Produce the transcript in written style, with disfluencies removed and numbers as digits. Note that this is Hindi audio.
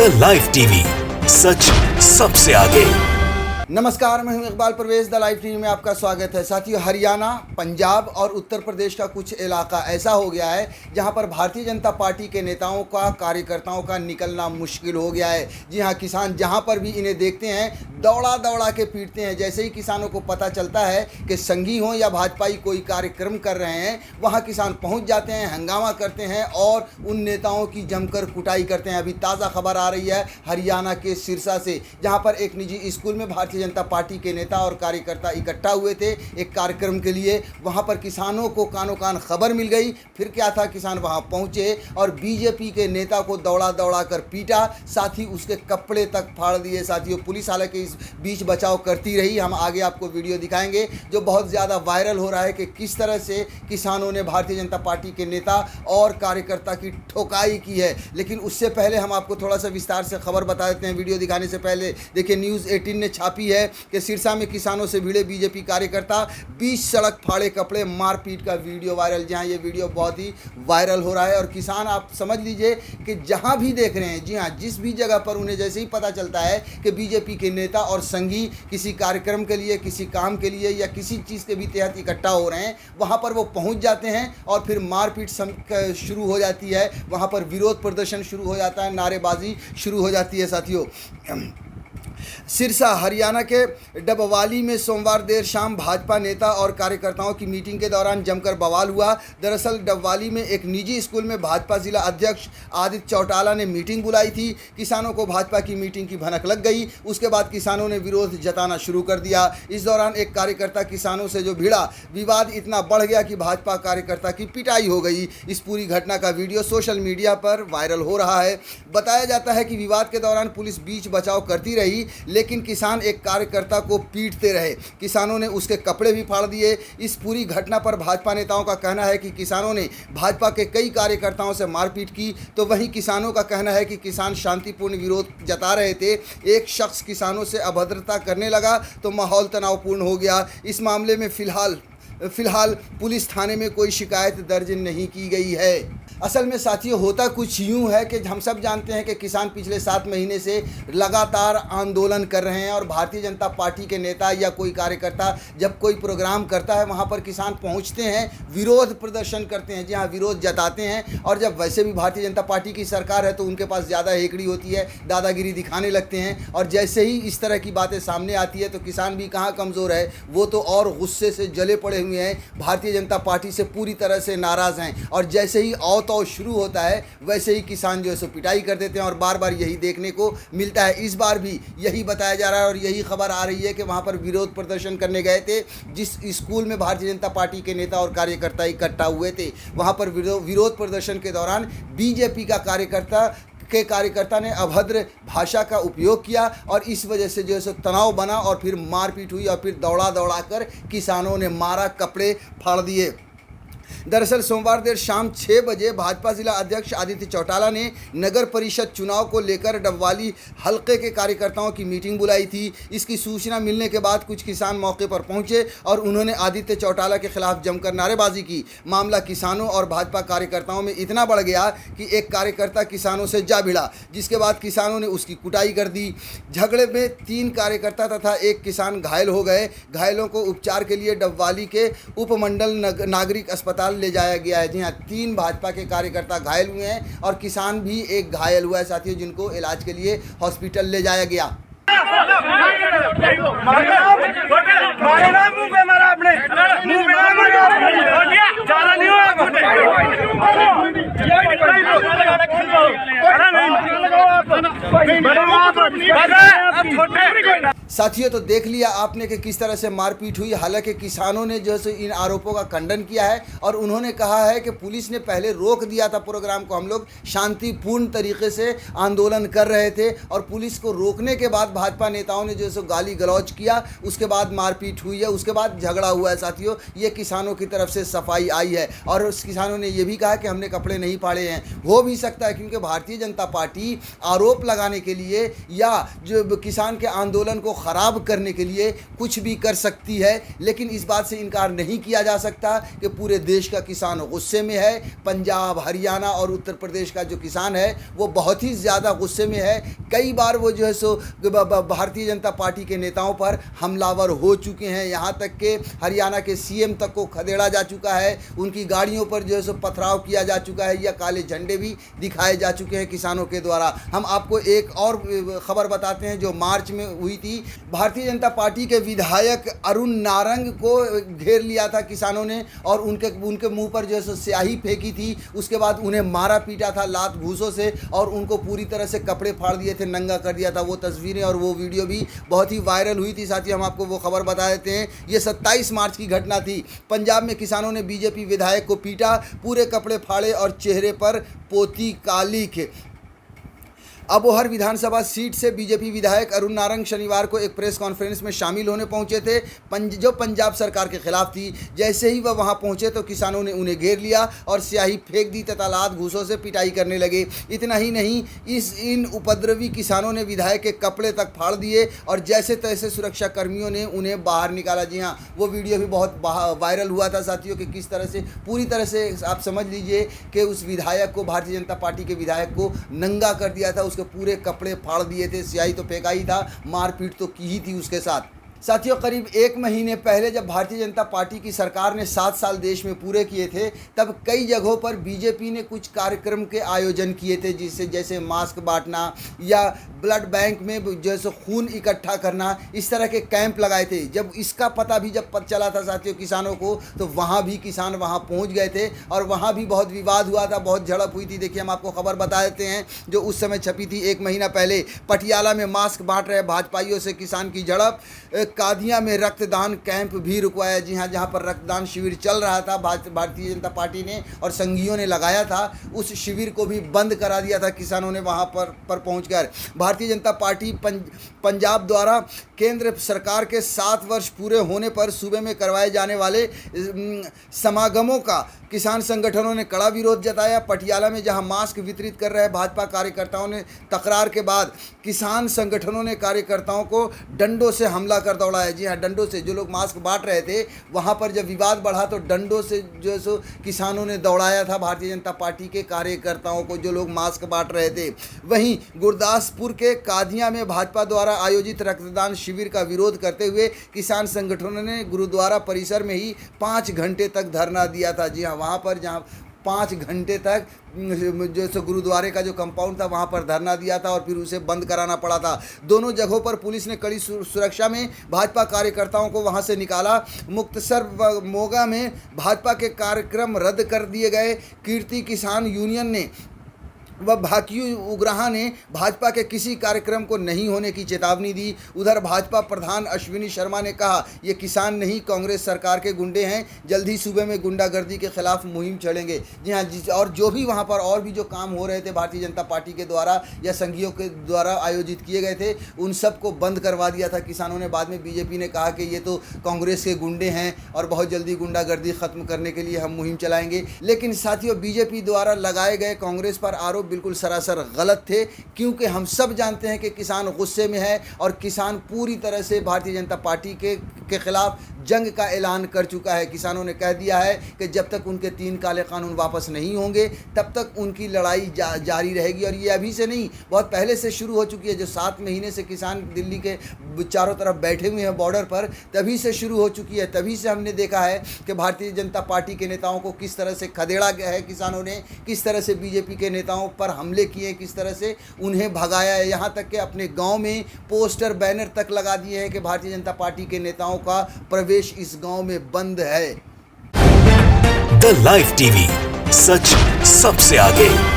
द लाइव टीवी, सच सबसे आगे। नमस्कार, मैं हूं Iqbal Parvez. The live TV में आपका स्वागत है। साथियों, हरियाणा, पंजाब और उत्तर प्रदेश का कुछ इलाका ऐसा हो गया है जहां पर भारतीय जनता पार्टी के नेताओं का, कार्यकर्ताओं का निकलना मुश्किल हो गया है। जी हां, किसान जहां पर भी इन्हें देखते हैं दौड़ा दौड़ा के पीटते हैं। जैसे ही किसानों को पता चलता है कि संघी हो या भाजपाई कोई कार्यक्रम कर रहे हैं, वहां किसान पहुंच जाते हैं, हंगामा करते हैं और उन नेताओं की जमकर कुटाई करते हैं। अभी ताज़ा खबर आ रही है हरियाणा के सिरसा से, जहां पर एक निजी स्कूल में भारतीय जनता पार्टी के नेता और कार्यकर्ता इकट्ठा हुए थे एक कार्यक्रम के लिए। वहां पर किसानों को कानों कान खबर मिल गई। फिर क्या था, किसान वहां पहुंचे और बीजेपी के नेता को दौड़ा दौड़ा कर पीटा, साथ ही उसके कपड़े तक फाड़ दिए। साथियों, पुलिस हालांकि इस बीच बचाव करती रही। हम आगे आपको वीडियो दिखाएंगे जो बहुत ज़्यादा वायरल हो रहा है कि किस तरह से किसानों ने भारतीय जनता पार्टी के नेता और कार्यकर्ता की ठोकाई की है। लेकिन उससे पहले हम आपको थोड़ा सा विस्तार से खबर बता देते हैं वीडियो दिखाने से पहले। देखिए, न्यूज़ 18 ने छापी है कि सिरसा में किसानों से भिड़े बीजेपी कार्यकर्ता, 20 सड़क फाड़े कपड़े, मारपीट का वीडियो वायरल। जहां ये वीडियो बहुत ही वायरल हो रहा है और किसान, आप समझ लीजिए कि जहां भी देख रहे हैं, जी हां, जिस भी जगह पर उन्हें जैसे ही पता चलता है कि बीजेपी के नेता और संघी किसी कार्यक्रम के लिए, किसी काम के लिए या किसी चीज़ के भी तहत इकट्ठा हो रहे हैं, वहां पर वो पहुंच जाते हैं और फिर मारपीट शुरू हो जाती है। वहां पर विरोध प्रदर्शन शुरू हो जाता है, नारेबाजी शुरू हो जाती है। साथियों, सिरसा हरियाणा के डबवाली में सोमवार देर शाम भाजपा नेता और कार्यकर्ताओं की मीटिंग के दौरान जमकर बवाल हुआ। दरअसल डबवाली में एक निजी स्कूल में भाजपा जिला अध्यक्ष आदित्य चौटाला ने मीटिंग बुलाई थी। किसानों को भाजपा की मीटिंग की भनक लग गई। उसके बाद किसानों ने विरोध जताना शुरू कर दिया। इस दौरान एक कार्यकर्ता किसानों से जो भिड़ा, विवाद इतना बढ़ गया कि भाजपा कार्यकर्ता की पिटाई हो गई। इस पूरी घटना का वीडियो सोशल मीडिया पर वायरल हो रहा है। बताया जाता है कि विवाद के दौरान पुलिस बीच बचाव करती रही, लेकिन किसान एक कार्यकर्ता को पीटते रहे। किसानों ने उसके कपड़े भी फाड़ दिए। इस पूरी घटना पर भाजपा नेताओं का कहना है कि किसानों ने भाजपा के कई कार्यकर्ताओं से मारपीट की, तो वहीं किसानों का कहना है कि किसान शांतिपूर्ण विरोध जता रहे थे। एक शख्स किसानों से अभद्रता करने लगा तो माहौल तनावपूर्ण हो गया। इस मामले में फिलहाल पुलिस थाने में कोई शिकायत दर्ज नहीं की गई है। असल में साथियों, होता कुछ यूँ है कि हम सब जानते हैं कि किसान पिछले 7 महीने से लगातार आंदोलन कर रहे हैं और भारतीय जनता पार्टी के नेता या कोई कार्यकर्ता जब कोई प्रोग्राम करता है, वहाँ पर किसान पहुँचते हैं, विरोध प्रदर्शन करते हैं, जी हाँ, विरोध जताते हैं। और जब वैसे भी भारतीय जनता पार्टी की सरकार है तो उनके पास ज़्यादा हेकड़ी होती है, दादागिरी दिखाने लगते हैं। और जैसे ही इस तरह की बातें सामने आती है तो किसान भी कहाँ कमज़ोर है, वो तो और गुस्से से जले पड़े हुए हैं, भारतीय जनता पार्टी से पूरी तरह से नाराज़ हैं। और जैसे ही तो शुरू होता है वैसे ही किसान जो है सो पिटाई कर देते हैं और बार बार यही देखने को मिलता है। इस बार भी यही बताया जा रहा है और यही खबर आ रही है कि वहां पर विरोध प्रदर्शन करने गए थे जिस स्कूल में भारतीय जनता पार्टी के नेता और कार्यकर्ता इकट्ठा हुए थे। वहां पर विरोध प्रदर्शन के दौरान बीजेपी का कार्यकर्ता ने अभद्र भाषा का उपयोग किया और इस वजह से जो है सो तनाव बना और फिर मारपीट हुई और फिर दौड़ा दौड़ा कर किसानों ने मारा, कपड़े फाड़ दिए। दरअसल सोमवार देर शाम 6 बजे भाजपा जिला अध्यक्ष आदित्य चौटाला ने नगर परिषद चुनाव को लेकर डबवाली हल्के के कार्यकर्ताओं की मीटिंग बुलाई थी। इसकी सूचना मिलने के बाद कुछ किसान मौके पर पहुंचे और उन्होंने आदित्य चौटाला के खिलाफ जमकर नारेबाजी की। मामला किसानों और भाजपा कार्यकर्ताओं में इतना बढ़ गया कि एक कार्यकर्ता किसानों से जा भिड़ा, जिसके बाद किसानों ने उसकी कुटाई कर दी। झगड़े में 3 कार्यकर्ता तथा एक किसान घायल हो गए। घायलों को उपचार के लिए डबवाली के उपमंडल नागरिक अस्पताल ले जाया गया है। जी हाँ, 3 भाजपा के कार्यकर्ता घायल हुए हैं और किसान भी एक घायल हुआ है साथियों, जिनको इलाज के लिए हॉस्पिटल ले जाया गया। साथियों, तो देख लिया आपने कि किस तरह से मारपीट हुई। हालांकि किसानों ने जो है इन आरोपों का खंडन किया है और उन्होंने कहा है कि पुलिस ने पहले रोक दिया था प्रोग्राम को, हम लोग शांतिपूर्ण तरीके से आंदोलन कर रहे थे और पुलिस को रोकने के बाद भाजपा नेताओं ने जो है गाली गलौज किया, उसके बाद मारपीट हुई है, उसके बाद झगड़ा हुआ है। साथियों, ये किसानों की तरफ से सफाई आई है और उस किसानों ने ये भी कहा कि हमने कपड़े नहीं फाड़े हैं। हो भी सकता है क्योंकि भारतीय जनता पार्टी आरोप लगाने के लिए या जो किसान के आंदोलन को ख़राब करने के लिए कुछ भी कर सकती है। लेकिन इस बात से इनकार नहीं किया जा सकता कि पूरे देश का किसान गुस्से में है। पंजाब, हरियाणा और उत्तर प्रदेश का जो किसान है वो बहुत ही ज़्यादा गुस्से में है। कई बार वो जो है सो भारतीय जनता पार्टी के नेताओं पर हमलावर हो चुके हैं। यहाँ तक कि हरियाणा के सीएम तक को खदेड़ा जा चुका है, उनकी गाड़ियों पर जो है सो पथराव किया जा चुका है या काले झंडे भी दिखाए जा चुके हैं किसानों के द्वारा। हम आपको एक और खबर बताते हैं जो मार्च में हुई थी। भारतीय जनता पार्टी के विधायक अरुण नारंग को घेर लिया था किसानों ने और उनके मुंह पर जो है सो स्याही फेंकी थी। उसके बाद उन्हें मारा पीटा था लात घूसों से और उनको पूरी तरह से कपड़े फाड़ दिए थे, नंगा कर दिया था। वो तस्वीरें और वो वीडियो भी बहुत ही वायरल हुई थी। साथ ही हम आपको वो खबर बता देते हैं, ये 27 मार्च की घटना थी। पंजाब में किसानों ने बीजेपी विधायक को पीटा, पूरे कपड़े फाड़े और चेहरे पर पोती कालिख। अबोहर विधानसभा सीट से बीजेपी विधायक अरुण नारंग शनिवार को एक प्रेस कॉन्फ्रेंस में शामिल होने पहुंचे थे जो पंजाब सरकार के खिलाफ थी। जैसे ही वह वहां पहुंचे तो किसानों ने उन्हें घेर लिया और स्याही फेंक दी तथा लात घूसों से पिटाई करने लगे। इतना ही नहीं, इन उपद्रवी किसानों ने विधायक के कपड़े तक फाड़ दिए और जैसे तैसे सुरक्षा कर्मियों ने उन्हें बाहर निकाला। जी हाँ, वो वीडियो भी बहुत वायरल हुआ था साथियों कि किस तरह से पूरी तरह से आप समझ लीजिए कि उस विधायक को, भारतीय जनता पार्टी के विधायक को नंगा कर दिया था, पूरे कपड़े फाड़ दिए थे, स्याही तो फेंका ही था, मारपीट तो की ही थी उसके साथ। साथियों, करीब 1 महीने पहले जब भारतीय जनता पार्टी की सरकार ने 7 साल देश में पूरे किए थे तब कई जगहों पर बीजेपी ने कुछ कार्यक्रम के आयोजन किए थे, जिससे जैसे मास्क बांटना या ब्लड बैंक में जैसे खून इकट्ठा करना, इस तरह के कैंप लगाए थे। जब इसका पता भी जब चला था साथियों किसानों को, तो वहाँ भी किसान वहाँ पहुँच गए थे और वहाँ भी बहुत विवाद हुआ था, बहुत झड़प हुई थी। देखिए, हम आपको खबर बता देते हैं जो उस समय छपी थी 1 महीना पहले। पटियाला में मास्क बांट रहे भाजपाइयों से किसान की झड़प। कादियां में रक्तदान कैंप भी रुकवाया। जी हाँ, जहाँ पर रक्तदान शिविर चल रहा था, भारतीय जनता पार्टी ने और संघियों ने लगाया था, उस शिविर को भी बंद करा दिया था किसानों ने वहाँ पर पहुँचकर। भारतीय जनता पार्टी पंजाब द्वारा केंद्र सरकार के 7 वर्ष पूरे होने पर सूबे में करवाए जाने वाले समागमों का किसान संगठनों ने कड़ा विरोध जताया। पटियाला में जहां मास्क वितरित कर रहे भाजपा कार्यकर्ताओं ने तकरार के बाद किसान संगठनों ने कार्यकर्ताओं को डंडों से हमला कर दौड़ाया। जी हां, डंडों से। जो लोग मास्क बांट रहे थे वहां पर जब विवाद बढ़ा तो डंडों से जो सो किसानों ने दौड़ाया था भारतीय जनता पार्टी के कार्यकर्ताओं को, जो लोग मास्क बांट रहे थे। वहीं गुरदासपुर के कादियां में भाजपा द्वारा आयोजित रक्तदान शिविर का विरोध करते हुए किसान संगठनों ने गुरुद्वारा परिसर में ही 5 घंटे तक धरना दिया था। जी हाँ, वहाँ पर जहाँ 5 घंटे तक जो सो गुरुद्वारे का जो कंपाउंड था वहाँ पर धरना दिया था और फिर उसे बंद कराना पड़ा था। दोनों जगहों पर पुलिस ने कड़ी सुरक्षा में भाजपा कार्यकर्ताओं को वहाँ से निकाला। मुक्तसर व मोगा में भाजपा के कार्यक्रम रद्द कर दिए गए। कीर्ति किसान यूनियन ने व भाकियू उग्राहा ने भाजपा के किसी कार्यक्रम को नहीं होने की चेतावनी दी। उधर भाजपा प्रधान अश्विनी शर्मा ने कहा, ये किसान नहीं कांग्रेस सरकार के गुंडे हैं, जल्द ही सूबे में गुंडागर्दी के खिलाफ मुहिम छेड़ेंगे। जी हाँ, और जो भी वहाँ पर और भी जो काम हो रहे थे भारतीय जनता पार्टी के द्वारा या संघियों के द्वारा आयोजित किए गए थे, उन सब को बंद करवा दिया था किसानों ने। बाद में बीजेपी ने कहा कि ये तो कांग्रेस के गुंडे हैं और बहुत जल्दी गुंडागर्दी ख़त्म करने के लिए हम मुहिम चलाएंगे। लेकिन साथियों, बीजेपी द्वारा लगाए गए कांग्रेस पर आरोप बिल्कुल सरासर गलत थे, क्योंकि हम सब जानते हैं कि किसान गुस्से में है और किसान पूरी तरह से भारतीय जनता पार्टी के खिलाफ जंग का ऐलान कर चुका है। किसानों ने कह दिया है कि जब तक उनके 3 काले कानून वापस नहीं होंगे तब तक उनकी लड़ाई जारी रहेगी। और ये अभी से नहीं, बहुत पहले से शुरू हो चुकी है। जो 7 महीने से किसान दिल्ली के चारों तरफ बैठे हुए हैं बॉर्डर पर, तभी से शुरू हो चुकी है। तभी से हमने देखा है कि भारतीय जनता पार्टी के नेताओं को किस तरह से खदेड़ा गया है किसानों ने, किस तरह से बीजेपी के नेताओं पर हमले किए, किस तरह से उन्हें भगाया है। यहाँ तक कि अपने गांव में पोस्टर बैनर तक लगा दिए हैं कि भारतीय जनता पार्टी के नेताओं का प्रवेश इस गांव में बंद है। द लाइव टीवी, सच सबसे आगे।